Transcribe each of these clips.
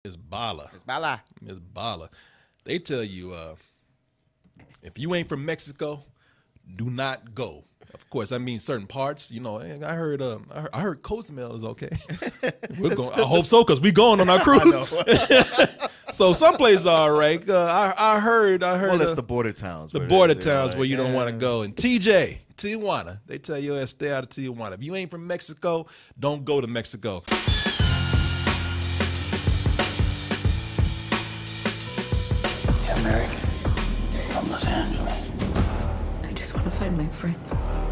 Miss Bala. Miss Bala. Miss Bala. They tell you if you ain't from Mexico, do not go. Of course, I mean certain parts. You know, I heard Cozumel is okay. We're going. I hope so, because we going on our cruise. So some places are all right. I heard. Well, it's the border towns. The border towns where you don't want to go. And Tijuana, they tell you stay out of Tijuana. If you ain't from Mexico, don't go to Mexico. Yeah, American. From Los Angeles. I just want to find my friend.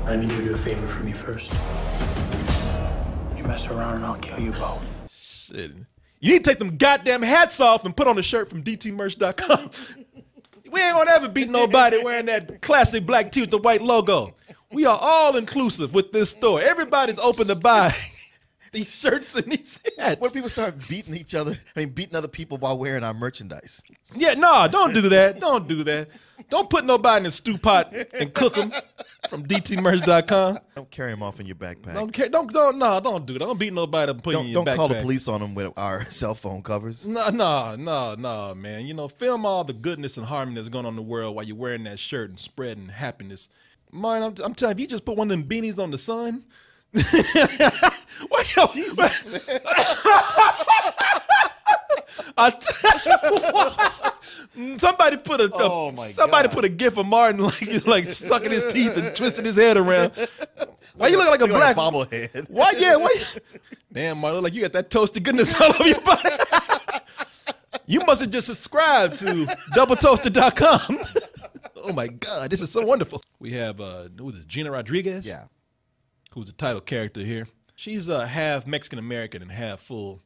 I need you to do a favor for me first. You mess around and I'll kill you both. Shit. You need to take them goddamn hats off and put on a shirt from dtmerch.com. We ain't gonna ever beat nobody wearing that classic black tee with the white logo. We are all inclusive with this store. Everybody's open to buy these shirts and these hats. When people start beating each other, beating other people while wearing our merchandise. Yeah, no, don't do that. Don't do that. Don't put nobody in a stew pot and cook them from dtmerch.com. Don't carry them off in your backpack. Don't do that. Don't beat nobody up and put in your backpack. Don't call the police on them with our cell phone covers. No, man. You know, film all the goodness and harmony that's going on in the world while you're wearing that shirt and spreading happiness. Man, I'm telling you, if you just put one of them beanies on the sun. Jesus, man. I tell you what, somebody put a gif of Martin like sucking his teeth and twisting his head around. Why you look like a black bobblehead? Why? Yeah, why? Damn, Martin, look like you got that toasted goodness all over your body. You must have just subscribed to doubletoasted.com. Oh my God, this is so wonderful. We have who is this, Gina Rodriguez? Yeah. Who's the title character here. She's half Mexican American and half full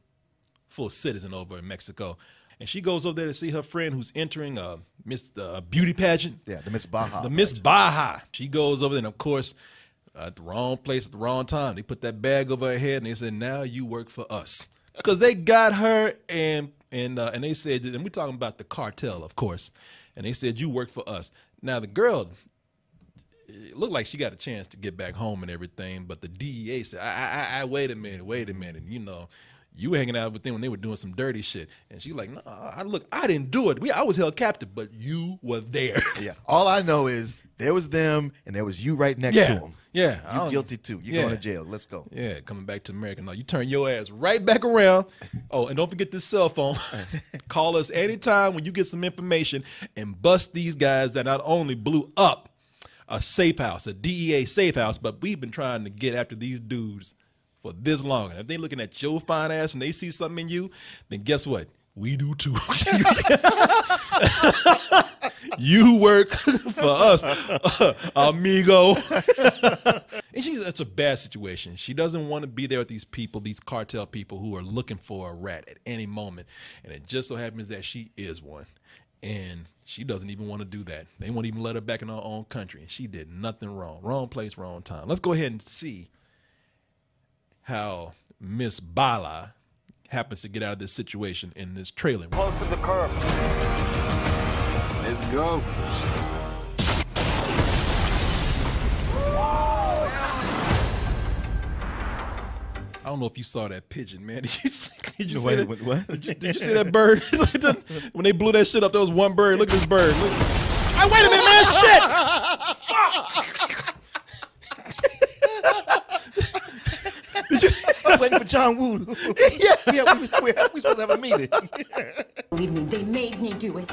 citizen over in Mexico. And she goes over there to see her friend who's entering a beauty pageant. Yeah, the Miss Baja. The Miss Baja. She goes over there, and of course, at the wrong place at the wrong time. They put that bag over her head and they said, "Now you work for us." Because they got her and they said, and we're talking about the cartel, of course. And they said, "You work for us." Now the girl, it looked like she got a chance to get back home and everything, but the DEA said, I wait a minute, you know, you were hanging out with them when they were doing some dirty shit. And she's like, no, I didn't do it. I was held captive, but you were there. Yeah. All I know is there was them and there was you right next to them. Yeah. You're guilty too. You're going to jail. Let's go. Yeah, coming back to America. No, you turn your ass right back around. Oh, and don't forget this cell phone. Call us anytime when you get some information and bust these guys that not only blew up a safe house, a DEA safe house, but we've been trying to get after these dudes for this long. And if they looking at your fine ass and they see something in you, then guess what? We do too. You work for us, amigo. And that's a bad situation. She doesn't want to be there with these people, these cartel people who are looking for a rat at any moment. And it just so happens that she is one. And she doesn't even want to do that. They won't even let her back in her own country. And she did nothing wrong. Wrong place, wrong time. Let's go ahead and see how Miss Bala happens to get out of this situation in this trailer. Close to the curb. Let's go. I don't know if you saw that pigeon, man. Did you see Wait, that? what? Did you see that bird? When they blew that shit up, there was one bird. Look at this bird. Look. Hey, wait a minute, man. Shit. Did you? I was waiting for John Woo. Yeah, we supposed to have a meeting. Believe me, they made me do it.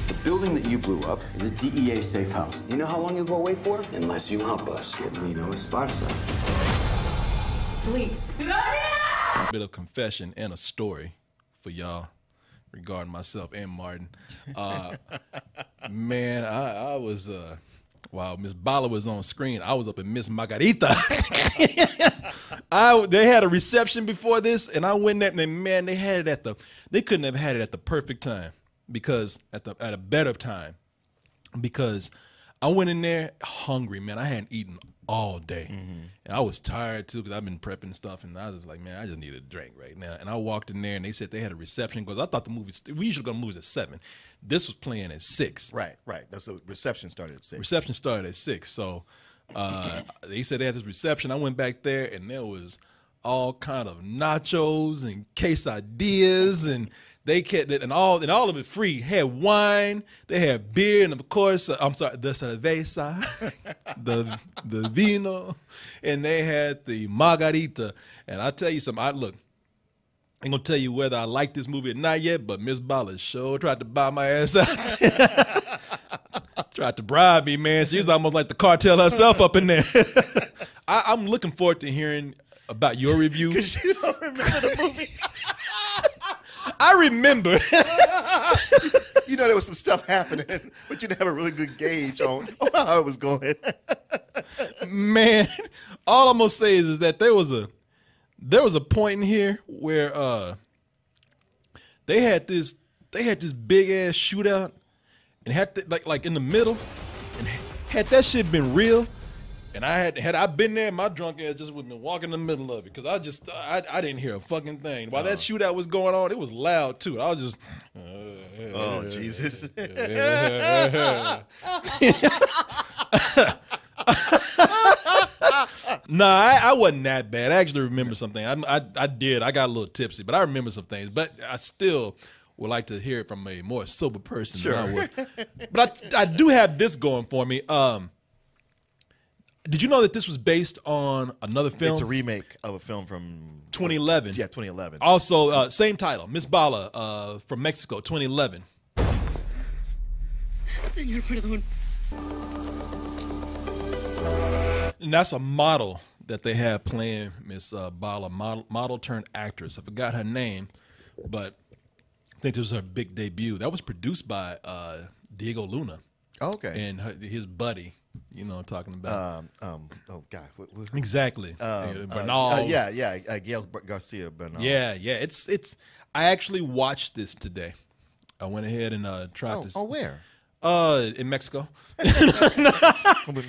The building that you blew up is a DEA safe house. You know how long you'll go away for? Unless you help us get Lino Esparza. Please. A bit of confession and a story for y'all regarding myself and Martin. Man, I was while Miss Bala was on screen, I was up in Miss Margarita. They had a reception before this, and I went there, and man, they couldn't have had it at the perfect time, because at a better time, because I went in there hungry, man. I hadn't eaten all day, and I was tired too, because I've been prepping stuff, and I was like, man, I just need a drink right now. And I walked in there, and they said they had a reception, because I thought we usually go to movies at 7. This was playing at 6. Right. That's the reception started at 6. Reception started at 6. So they said they had this reception. I went back there, and there was all kind of nachos and quesadillas, and they kept it, and all of it free. Had wine, they had beer, and of course, I'm sorry, the cerveza, the vino, and they had the margarita. And I tell you something, I ain't gonna tell you whether I like this movie or not yet, but Miss Bala sure tried to buy my ass out. Tried to bribe me, man. She's almost like the cartel herself up in there. I'm looking forward to hearing about your review. Because you don't remember the movie. I remember. You know there was some stuff happening, but you didn't have a really good gauge on how it was going. Man, all I'm gonna say is that there was a point in here where they had this big ass shootout, and had to, like in the middle, and had that shit been real, and had I been there, my drunk ass just would have been walking in the middle of it, because I didn't hear a fucking thing while that shootout was going on. It was loud too. I was just Oh Jesus. Nah, I wasn't that bad. I actually remember something. I did. I got a little tipsy, but I remember some things. But I still would like to hear it from a more sober person than I was. But I do have this going for me. Did you know that this was based on another film? It's a remake of a film from 2011. Yeah, 2011. Also, same title, Miss Bala, from Mexico, 2011. Señor, perdón. And that's a model that they have playing Miss Bala, model turned actress. I forgot her name, but I think this was her big debut. That was produced by Diego Luna. Oh, okay. And his buddy, you know what I'm talking about. Oh God. Exactly. Bernal. Gail Garcia Bernal. Yeah. It's. I actually watched this today. I went ahead and tried to. Oh, where? In Mexico.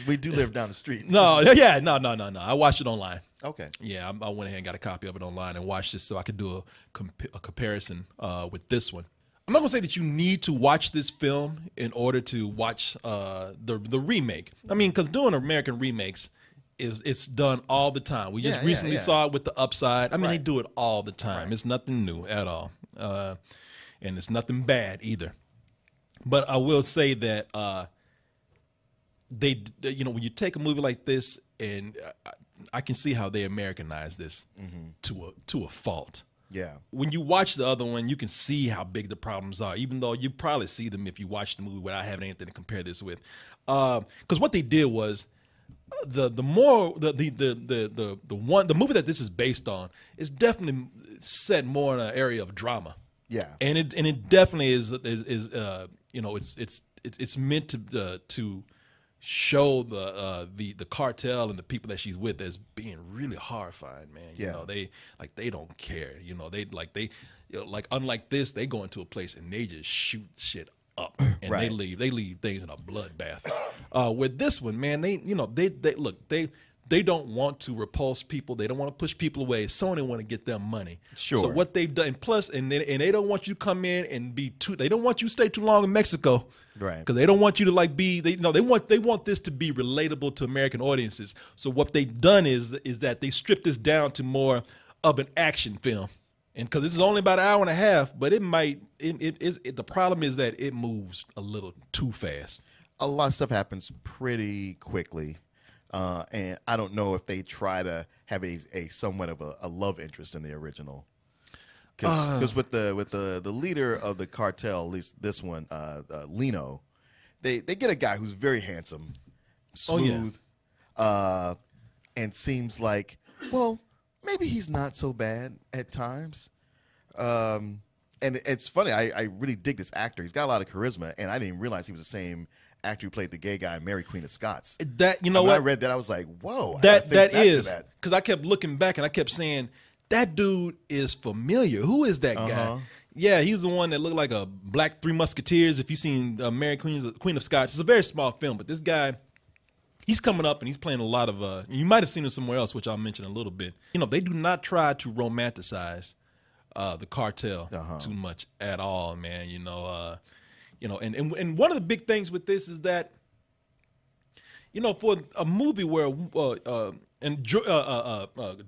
We do live down the street. No. I watched it online. Okay. Yeah, I went ahead and got a copy of it online and watched this so I could do a comparison with this one. I'm not gonna say that you need to watch this film in order to watch the remake. I mean, because doing American remakes it's done all the time. We just recently saw it with The Upside. I mean, they do it all the time. Right. It's nothing new at all, and it's nothing bad either. But I will say that when you take a movie like this, and I can see how they Americanized this to a fault. Yeah. When you watch the other one, you can see how big the problems are, even though you probably see them if you watch the movie without having anything to compare this with. Because what they did was the movie that this is based on is definitely set more in an area of drama. Yeah. And it definitely is it's meant to show the cartel and the people that she's with as being really horrifying, man. You know, they don't care. You know, unlike this, they go into a place and they just shoot shit up and they leave things in a bloodbath. With this one, man, they don't want to repulse people. They don't want to push people away. So they want to get their money. Sure. So what they've done, plus, and they don't want you to come in and they don't want you to stay too long in Mexico. Right. Because they don't want you to they want this to be relatable to American audiences. So what they've done is that they stripped this down to more of an action film. And because this is only about an hour and a half, but the problem is that it moves a little too fast. A lot of stuff happens pretty quickly. And I don't know if they try to have a somewhat of a love interest in the original, because with the leader of the cartel, at least this one, Lino, they get a guy who's very handsome, smooth, and seems like, well, maybe he's not so bad at times. And it's funny, I really dig this actor. He's got a lot of charisma, and I didn't realize he was the same actor who played the gay guy in Mary Queen of Scots. When I read that, I was like, whoa. That is, because I kept looking back and I kept saying, that dude is familiar. Who is that guy? Yeah, he's the one that looked like a Black Three Musketeers. If you've seen Mary Queen of Scots, it's a very small film, but this guy, he's coming up and he's playing a lot of, you might have seen him somewhere else, which I'll mention in a little bit. They do not try to romanticize the cartel too much at all, man. And one of the big things with this is that, for a movie where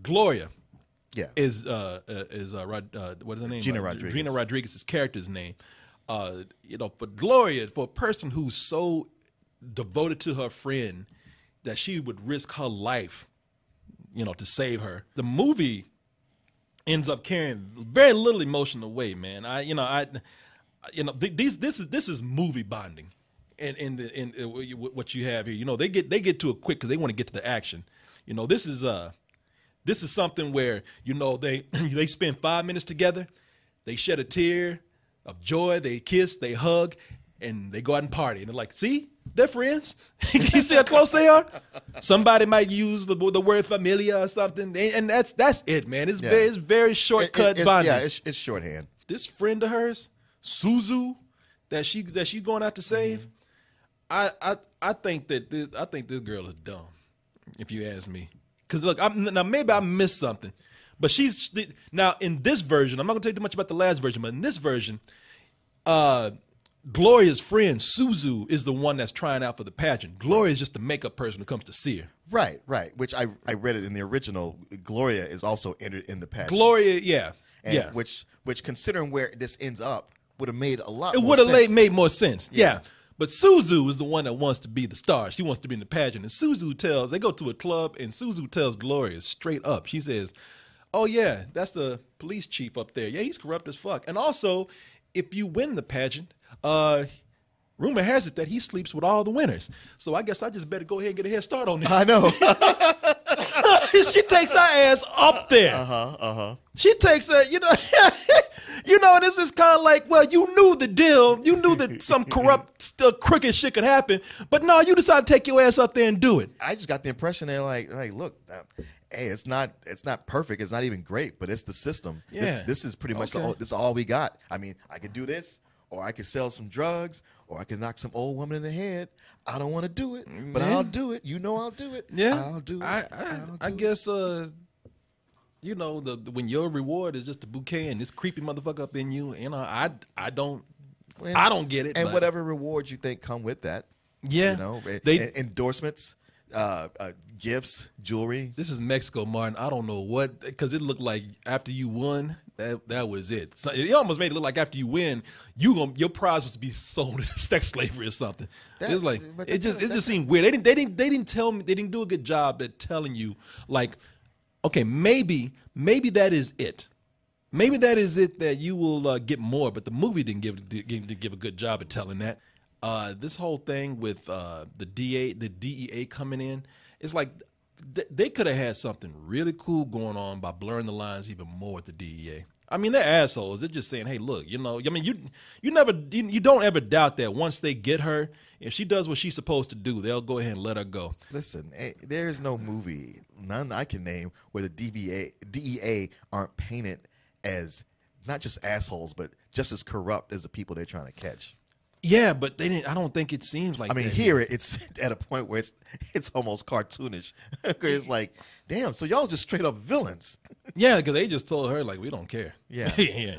Gloria, Yeah. What is her name? Gina Rodriguez. Gina Rodriguez's character's name. You know, for Gloria, for a person who's so devoted to her friend that she would risk her life, you know, to save her. The movie ends up carrying very little emotion away, man. This is movie bonding, in what you have here. You know, they get to it quick because they want to get to the action. You know, this is something where, you know, they they spend 5 minutes together, they shed a tear of joy, they kiss, they hug, and they go out and party. And they're like, see, they're friends. You see how close they are? Somebody might use the word familia or something, and that's it, man. It's very shortcut bonding. Yeah, it's shorthand. This friend of hers, Suzu, that she going out to save. I think this girl is dumb, if you ask me. Because look, now maybe I missed something, but now in this version, I'm not gonna tell you too much about the last version, but in this version, Gloria's friend Suzu is the one that's trying out for the pageant. Gloria is just the makeup person who comes to see her. Right. Which I read it in the original. Gloria is also entered in the pageant. Gloria, yeah. Which considering where this ends up would have made a lot. It would have made more sense. Yeah. But Suzu is the one that wants to be the star. She wants to be in the pageant. And they go to a club, and Suzu tells Gloria straight up. She says, oh, yeah, that's the police chief up there. Yeah, he's corrupt as fuck. And also, if you win the pageant, rumor has it that he sleeps with all the winners. So I guess I just better go ahead and get a head start on this. I know. She takes her ass up there. She takes her, you know, and this is kind of like, well, you knew the deal. You knew that some corrupt, crooked shit could happen. But no, you decided to take your ass up there and do it. I just got the impression they're like look, hey, it's not perfect. It's not even great, but it's the system. Yeah. This is pretty much this is all we got. I mean, I could do this, or I could sell some drugs, or I could knock some old woman in the head. I don't want to do it, but I'll do it. You know I'll do it. Yeah. I'll do it. I guess, you know, when your reward is just a bouquet and this creepy motherfucker up in you, you know, I don't get it. And but whatever rewards you think come with that. Yeah. You know, endorsements, gifts, jewelry. This is Mexico, Martin. I don't know what, because it looked like after you won, that was it. So it almost made it look like after you win, your prize was to be sold into sex slavery or something. It was like it just seemed weird. They didn't tell me, they didn't do a good job at telling you, like, okay, maybe that is it. Maybe that is it, that you will get more, but the movie didn't give a good job at telling that. This whole thing with the DEA coming in, it's like they could have had something really cool going on by blurring the lines even more with the DEA. I mean, they're assholes. They're just saying, hey, look, you know, I mean, you don't ever doubt that once they get her, if she does what she's supposed to do, they'll go ahead and let her go. Listen, there's no movie, none I can name, where the DEA aren't painted as not just assholes, but just as corrupt as the people they're trying to catch. Yeah, but they didn't. I don't think it seems like. I mean, here it's at a point where it's almost cartoonish. It's like, damn, so y'all just straight up villains. Yeah, because they just told her, like, we don't care. Yeah,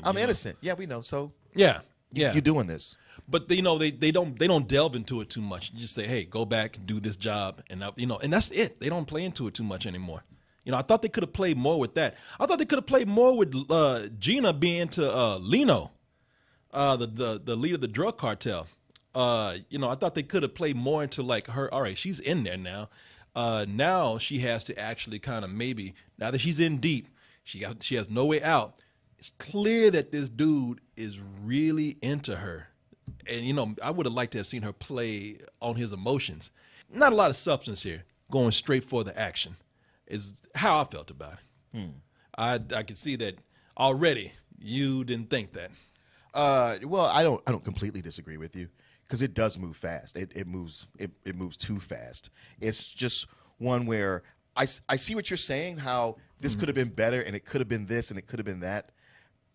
I'm innocent. Yeah, we know. So yeah, you're doing this. But you know, they don't delve into it too much. You just say, hey, go back and do this job, and you know, and that's it. They don't play into it too much anymore. You know, I thought they could have played more with that. I thought they could have played more with Gina being into Lino. The leader of the drug cartel. You know, I thought they could have played more into like her. All right, she's in there now. Now she has to actually kind of maybe, now that she's in deep, she has no way out. It's clear that this dude is really into her. And, you know, I would have liked to have seen her play on his emotions. Not a lot of substance here. Going straight for the action is how I felt about it. I could see that already. You didn't think that. Well, I don't completely disagree with you, because it does move fast. It moves too fast. It's just one where I see what you're saying, how this could have been better, and it could have been this, and it could have been that,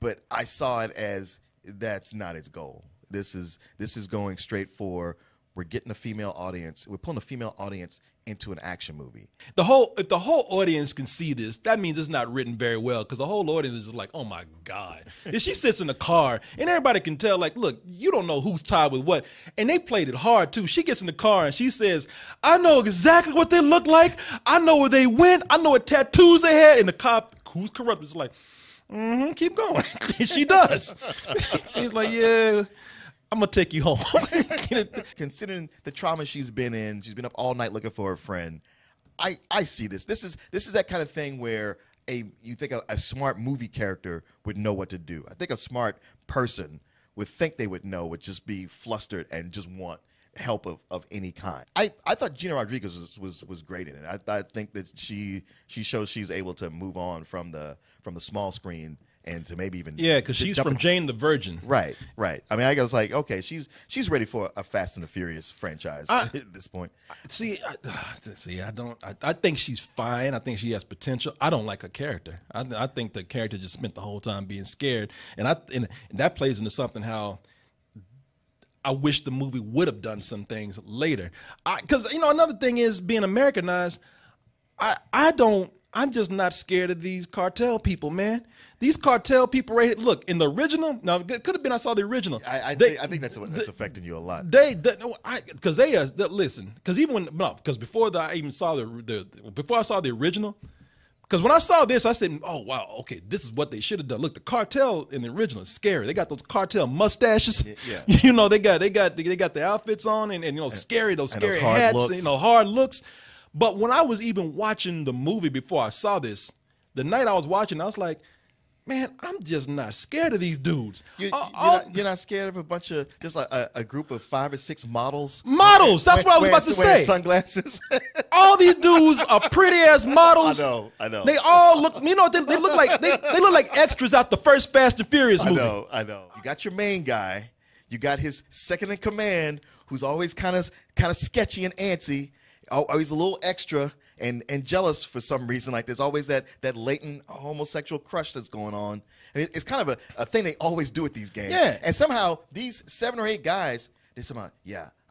but I saw it as that's not its goal. This is going straight for, we're getting a female audience. We're pulling a female audience into an action movie. If the whole audience can see this, that means it's not written very well, because the whole audience is just like, oh my God. If she sits in the car and everybody can tell, like, look, you don't know who's tied with what. And they played it hard too. She gets in the car and she says, I know exactly what they look like. I know where they went. I know what tattoos they had. And the cop who's corrupt? It's like, keep going. She does. He's like, yeah, I'm gonna take you home. Considering the trauma she's been up all night looking for a friend. I see this. This is that kind of thing where you think a smart movie character would know what to do. I think a smart person would think they would know, would just be flustered and just want help of any kind. I thought Gina Rodriguez was great in it. I think that she shows she's able to move on from the small screen and to maybe even because she's from Jane the Virgin. Right. I mean, I was like, okay, she's ready for a Fast and the Furious franchise at this point. I think she's fine. I think she has potential. I don't like her character. I think the character just spent the whole time being scared, and that plays into something how I wish the movie would have done some things later. Because another thing is being Americanized. I'm just not scared of these cartel people, man. These cartel people right here. Look, in the original, now it could have been I saw the original. I think that's affecting you a lot. Because listen, because before I even saw before I saw the original, because when I saw this, I said, oh wow, okay, this is what they should have done. Look, the cartel in the original is scary. They got those cartel mustaches. Yeah. They got the outfits on and scary, those scary hats, looks. Hard looks. But when I was even watching the movie before I saw this, the night I was watching, I was like, man, I'm just not scared of these dudes. You're not scared of a bunch of just like a group of 5 or 6 models. Models. That's what I was about to say. Sunglasses. All these dudes are pretty ass models. I know. They all look. They look like they look like extras out the first Fast and Furious movie. I know. You got your main guy. You got his second in command, who's always kind of sketchy and antsy. Always a little extra and jealous for some reason. Like there's always that latent homosexual crush that's going on. I mean, it's kind of a thing they always do at these games. Yeah. And somehow these 7 or 8 guys, they're somehow,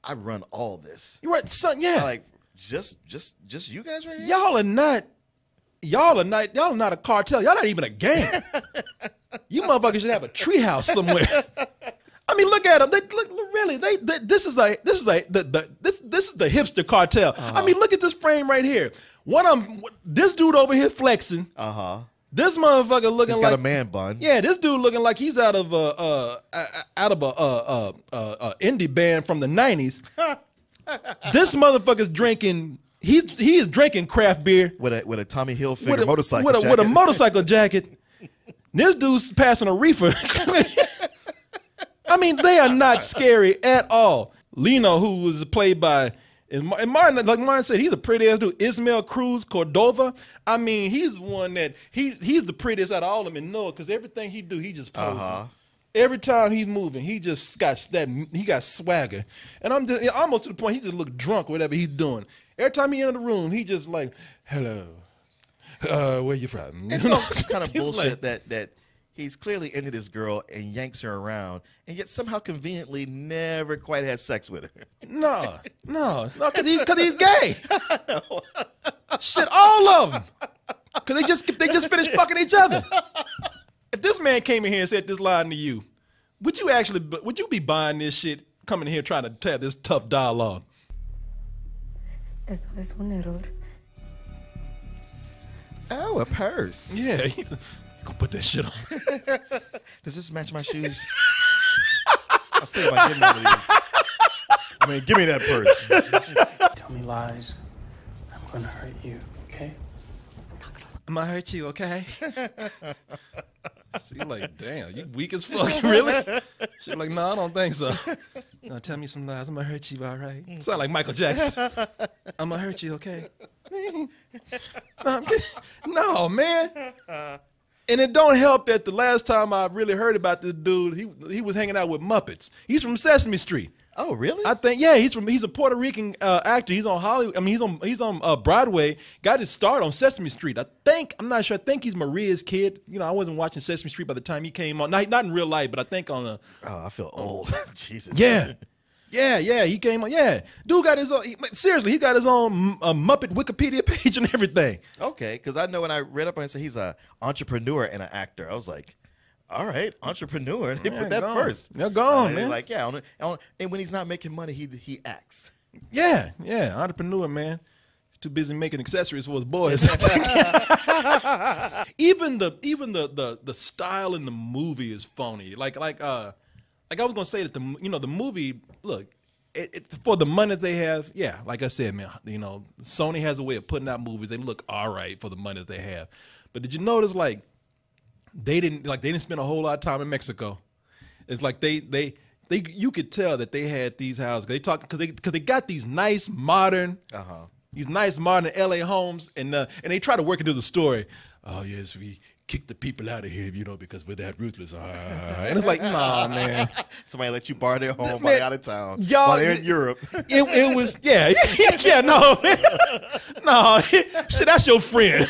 I run all this. You're right, son. Yeah. Like just you guys right here. Y'all are not a cartel. Y'all not even a gang. You motherfuckers should have a treehouse somewhere. I mean, look at them. This is the hipster cartel. I mean, look at this frame right here. This dude over here flexing. This motherfucker looking he's like got a man bun. Yeah, this dude looking like he's out of a indie band from the 90s. This motherfucker's drinking. He is drinking craft beer with a Tommy Hilfiger motorcycle jacket. With a motorcycle jacket. This dude's passing a reefer. I mean, they are not scary at all. Lino, who was played by, and Martin, like Martin said, he's a pretty ass dude. Ismael Cruz Cordova. I mean, he's one that he's the prettiest out of all of them in Noah, because everything he do, he just posing. Every time he's moving, he just got he got swagger. And I'm just almost to the point he just look drunk, whatever he's doing. Every time he enter the room, he just like, hello, where you from? It's some kind of bullshit like, that he's clearly into this girl and yanks her around, and yet somehow conveniently never quite has sex with her. No, because he's gay. Shit, all of them. Because they just finished fucking each other. If this man came in here and said this line to you, would you be buying this shit, coming in here trying to have this tough dialogue? Esto es un error. Oh, a purse. Yeah, go put that shit on. Does this match my shoes? I was thinking about getting one of these. I mean, give me that purse. Tell me lies. I'm gonna hurt you, okay? I'm gonna hurt you, okay? So you're like, damn, you weak as fuck, really? She's like, no, I don't think so. No, tell me some lies. I'm gonna hurt you, all right? Sound like Michael Jackson. I'm gonna hurt you, okay? No, man. And it don't help that the last time I really heard about this dude, he was hanging out with Muppets. He's from Sesame Street. Oh, really? I think, yeah, he's a Puerto Rican actor. He's on Hollywood. I mean, he's on Broadway. Got his start on Sesame Street. I'm not sure. I think he's Maria's kid. You know, I wasn't watching Sesame Street by the time he came on. Not in real life, but I think on a. Oh, I feel old. Jesus. Yeah. Yeah, he came on. Yeah, dude got his own. Seriously, he got his own Muppet Wikipedia page and everything. Okay, because I know when I read up on it, said he's an entrepreneur and an actor. I was like, all right, entrepreneur. They put that first. They're gone, man. Like, yeah, and when he's not making money, he acts. Yeah, entrepreneur, man. too busy making accessories for his boys. even the style in the movie is phony. Like I was gonna say that the movie, look, it for the money that they have, yeah, like I said, man, Sony has a way of putting out movies. They look all right for the money that they have. But did you notice like they didn't spend a whole lot of time in Mexico? It's like you could tell that they had these houses. They talk because they got these nice modern LA homes, and they try to work into the story. Oh yes, we kick the people out of here, because we're that ruthless. And it's like, nah, man. Somebody let you borrow their home while Man, they're out of town. Y'all, while they're in Europe. It was, yeah, no, shit, that's your friend.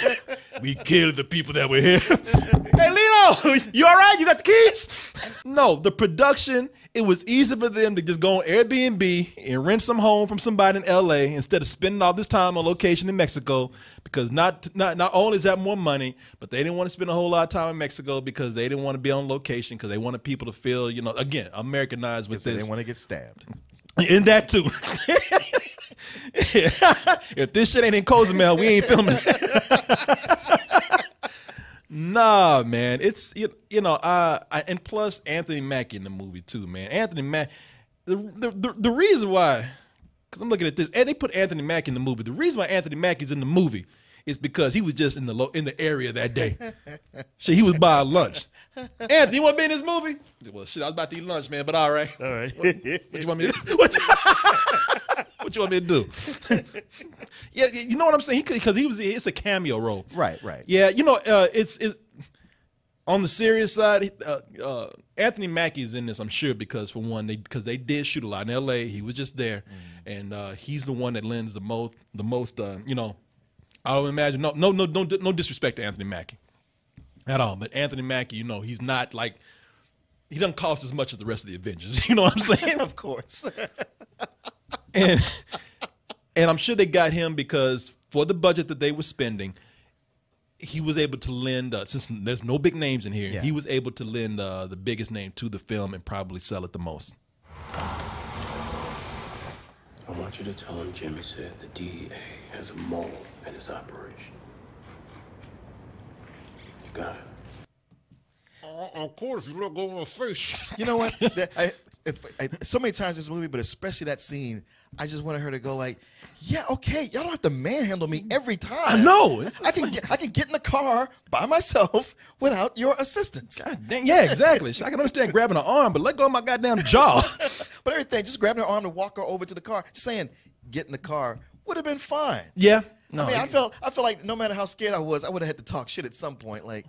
We killed the people that were here. Hey, Lino, you all right? You got the keys? No, the production, it was easy for them to just go on Airbnb and rent some home from somebody in LA instead of spending all this time on location in Mexico, because not only is that more money, but they didn't want to spend a whole lot of time in Mexico because they didn't want to be on location, because they wanted people to feel, again, Americanized with this. They didn't want to get stabbed. In that too. If this shit ain't in Cozumel, we ain't filming it. Nah, man, it's and plus Anthony Mackie in the movie too, man. Anthony Mackie, the reason why, because I'm looking at this, and they put Anthony Mackie in the movie. The reason why Anthony Mackie's in the movie is because he was just in the area that day. Shit, he was buying lunch. Anthony, you want to be in this movie? Well, shit, I was about to eat lunch, man, but all right. All right. What you want me to do? What you want me to do? Yeah, you know what I'm saying? Because it's a cameo role. Right. Yeah, it's on the serious side. Anthony Mackie's in this, I'm sure, because for one, because they did shoot a lot in L.A. He was just there, and he's the one that lends the most. I would imagine. No disrespect to Anthony Mackie at all, but Anthony Mackie, he's not like, he doesn't cost as much as the rest of the Avengers. You know what I'm saying? Of course. And I'm sure they got him because for the budget that they were spending, he was able to lend, since there's no big names in here, yeah, he was able to lend the biggest name to the film and probably sell it the most. I want you to tell him Jimmy said the DEA has a mole in his operation. You got it? Of course, you look over the face. You know what? So many times in this movie, but especially that scene, I just wanted her to go like, yeah, okay, y'all don't have to manhandle me every time. I know. I can get in the car by myself without your assistance. God dang, yeah, exactly. I can understand grabbing her arm, but let go of my goddamn jaw. But everything, just grabbing her arm to walk her over to the car, just saying, get in the car, would have been fine. Yeah. No, I mean, I felt like no matter how scared I was, I would have had to talk shit at some point. Like,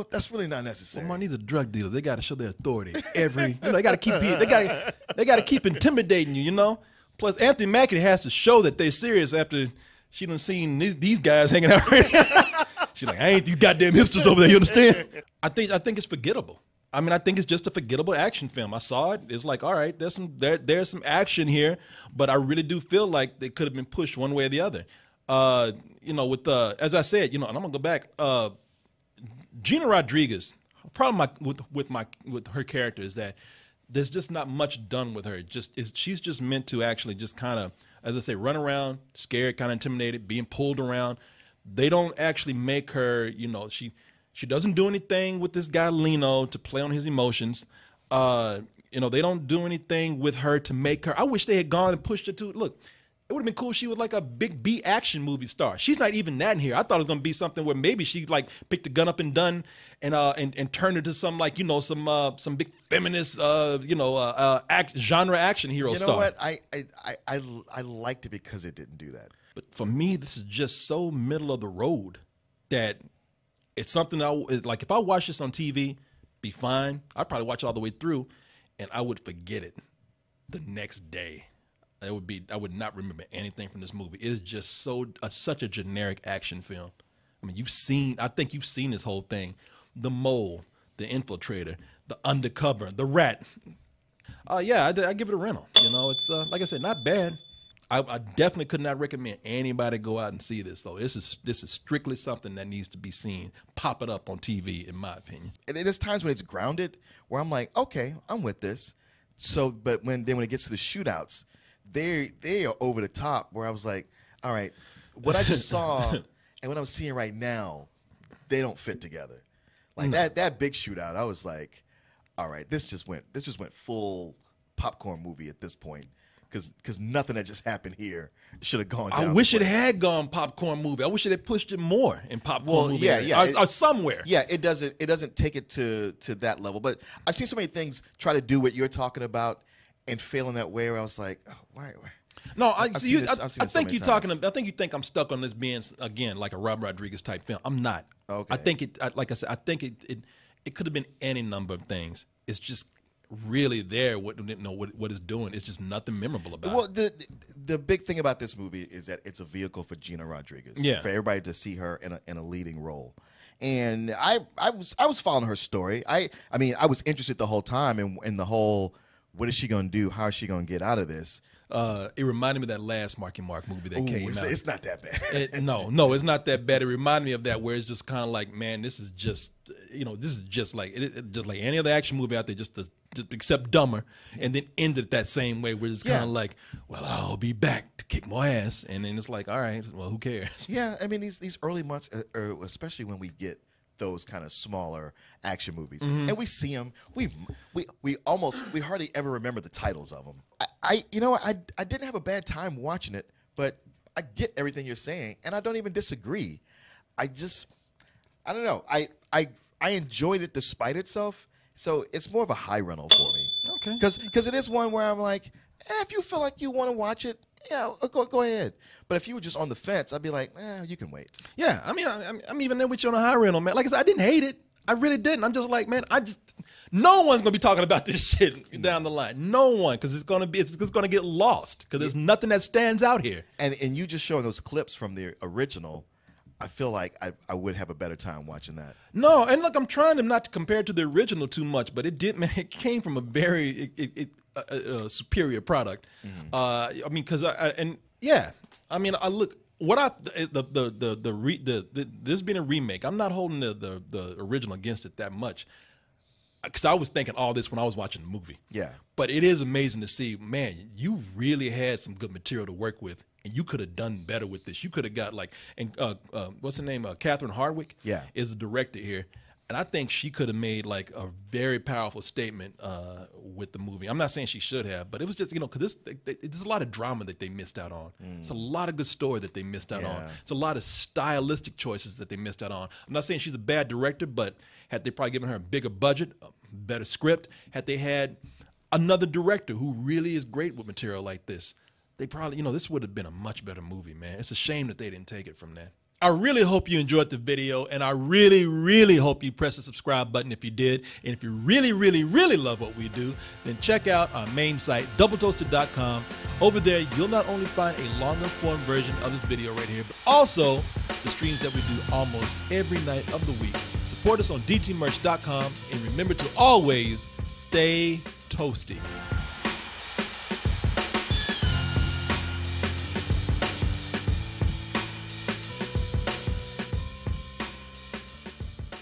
that's really not necessary. Well, these are drug dealers. They got to show their authority. They got to keep they got to keep intimidating you. Plus, Anthony Mackie has to show that they're serious after she done seen these guys hanging out right now. She's like, I ain't these goddamn hipsters over there. You understand? I think it's forgettable. I mean, I think it's just a forgettable action film. I saw it. It's like, all right, there's some action here, but I really do feel like they could have been pushed one way or the other. With as I said, and I'm gonna go back. Gina Rodriguez, problem with her character is that there's just not much done with her. She's just meant to actually just kind of, as I say, run around, scared, kind of intimidated, being pulled around. They don't actually make her, she doesn't do anything with this guy Lino to play on his emotions. They don't do anything with her to make her. I wish they had gone and pushed her to look. It would have been cool if she was like a big B action movie star. She's not even that in here. I thought it was gonna be something where maybe she like picked the gun up and done and turned into some like some big feminist genre action hero star. You know what? I liked it because it didn't do that. But for me, this is just so middle of the road that it's something like if I watch this on TV, be fine. I'd probably watch it all the way through, and I would forget it the next day. I would not remember anything from this movie. It is just such a generic action film. I mean, I think you've seen this whole thing. The mole, the infiltrator, the undercover, the rat. Yeah, I give it a rental. It's like I said, not bad. I definitely could not recommend anybody go out and see this though. This is strictly something that needs to be seen. Pop it up on TV, in my opinion. And there's times when it's grounded where I'm like, okay, I'm with this. So, but when it gets to the shootouts, they are over the top where I was like, all right, what I just saw and what I'm seeing right now, they don't fit together. Like that big shootout, I was like, all right, this just went full popcorn movie at this point. Because nothing that just happened here should have gone down. I wish it had gone popcorn movie. I wish it had pushed it more in popcorn movie. Or somewhere. Yeah, it doesn't take it to that level. But I've seen so many things try to do what you're talking about and fail in that way where I was like, oh, why? No, I think you think I'm stuck on this being again like a Rob Rodriguez type film. I'm not. Okay. I think like I said, I think it could have been any number of things. It's just really there. What it's doing. It's just nothing memorable about it. Well, the big thing about this movie is that it's a vehicle for Gina Rodriguez. Yeah. For everybody to see her in a leading role. And I was following her story. I mean, I was interested the whole time in the whole, what is she going to do? How is she going to get out of this? It reminded me of that last Marky Mark movie that came out. It's not that bad. No, it's not that bad. It reminded me of that where it's just kind of like, man, this is just like just like any other action movie out there, just except dumber, and then ended that same way where it's kind of like, well, I'll be back to kick more ass, and then it's like, all right, well, who cares? Yeah, I mean these early months, especially when we get those kind of smaller action movies, and we see them, we hardly ever remember the titles of them. I didn't have a bad time watching it, but I get everything you're saying, and I don't even disagree. I don't know. I enjoyed it despite itself. So it's more of a high rental for me. Okay. Because it is one where I'm like, if you feel like you want to watch it, yeah, go ahead. But if you were just on the fence, I'd be like, you can wait. Yeah, I mean, I'm even there with you on a high rental, man. Like I said, I didn't hate it. I really didn't. I'm just like, man, no one's gonna be talking about this shit down the line. No one, because it's gonna get lost. Because there's nothing that stands out here. And you just showing those clips from the original, I feel like I would have a better time watching that. No, and look, I'm trying not to compare it to the original too much, but it did, man. It came from a very superior product. I mean, because I look what this being a remake. I'm not holding the original against it that much, because I was thinking all this when I was watching the movie. Yeah, but it is amazing to see, man. You really had some good material to work with. And you could have done better with this. You could have got what's her name? Catherine Hardwicke. Yeah, is the director here, and I think she could have made like a very powerful statement with the movie. I'm not saying she should have, but it was just because there's a lot of drama that they missed out on. It's a lot of good story that they missed out on. It's a lot of stylistic choices that they missed out on. I'm not saying she's a bad director, but had they probably given her a bigger budget, a better script, had they had another director who really is great with material like this, they probably, this would have been a much better movie, man. It's a shame that they didn't take it from that. I really hope you enjoyed the video, and I really, really hope you press the subscribe button if you did. And if you really, really, really love what we do, then check out our main site, doubletoasted.com. Over there, you'll not only find a longer form version of this video right here, but also the streams that we do almost every night of the week. Support us on dtmerch.com, and remember to always stay toasty.